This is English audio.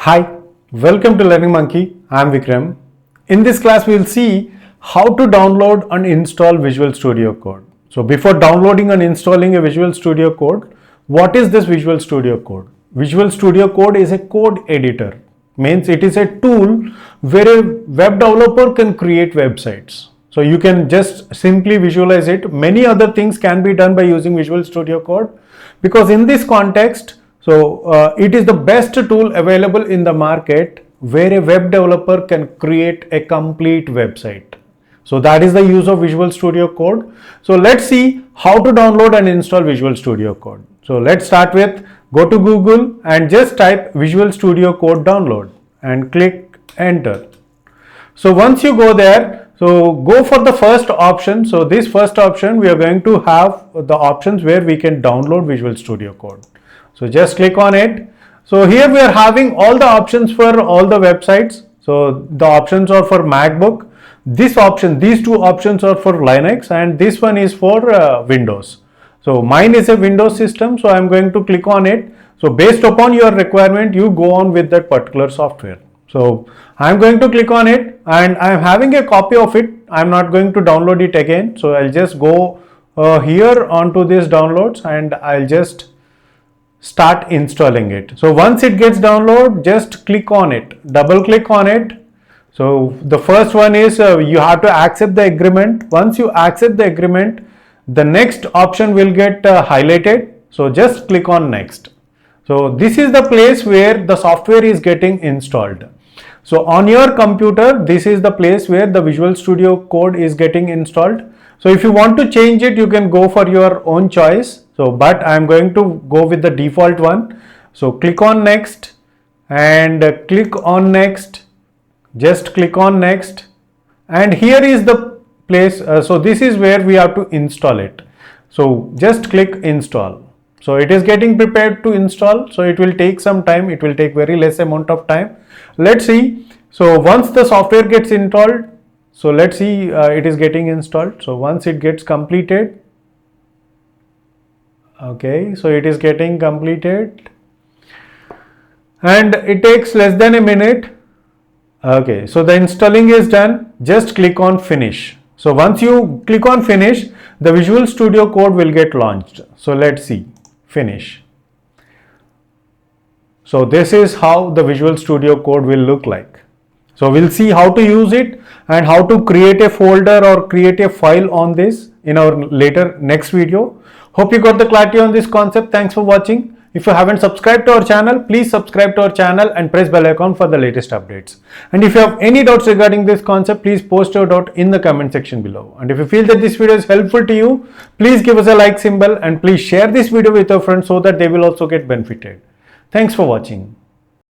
Hi, welcome to Learning Monkey. I am Vikram. In this class, we will see how to download and install Visual Studio Code. So before downloading and installing a Visual Studio Code, what is this Visual Studio Code? Visual Studio Code is a code editor. Means it is a tool where a web developer can create websites. So you can just simply visualize it. Many other things can be done by using Visual Studio Code, because in this context, it is the best tool available in the market where a web developer can create a complete website. So that is the use of Visual Studio Code. So let's see how to download and install Visual Studio Code. So let's start with, go to Google and just type Visual Studio Code download and click enter. So once you go there, so go for the first option. So this first option, we are going to have the options where we can download Visual Studio Code. So just click on it. So here we are having all the options for all the websites. So the options are for MacBook. These two options are for Linux, and this one is for Windows. So mine is a Windows system, so I'm going to click on it. So based upon your requirement, you go on with that particular software. So I'm going to click on it, and I'm having a copy of it. I'm not going to download it again. So I'll just go here onto this downloads, and I'll just start installing it. So once it gets downloaded, just click on it, double click on it. So the first one is you have to accept the agreement. Once you accept the agreement, the next option will get highlighted. So just click on next. So this is the place where the software is getting installed. So on your computer, this is the place where the Visual Studio Code is getting installed. So if you want to change it, you can go for your own choice. So, but I am going to go with the default one. So click on next and click on next. Just click on next. And here is the place. So this is where we have to install it. So just click install. So it is getting prepared to install. So it will take some time. It will take very less amount of time. Let's see. So once the software gets installed, so let's see, it is getting installed. So once it gets completed, okay, so it is getting completed and it takes less than a minute. Okay, so the installing is done. Just click on finish. So once you click on finish, the Visual Studio Code will get launched. So let's see, finish. So this is how the Visual Studio Code will look like. So we'll see how to use it and how to create a folder or create a file on this in our next video. Hope you got the clarity on this concept. Thanks for watching. If you haven't subscribed to our channel, please subscribe to our channel and press bell icon for the latest updates. And if you have any doubts regarding this concept, please post your doubt in the comment section below. And if you feel that this video is helpful to you, please give us a like symbol and please share this video with your friends so that they will also get benefited. Thanks for watching.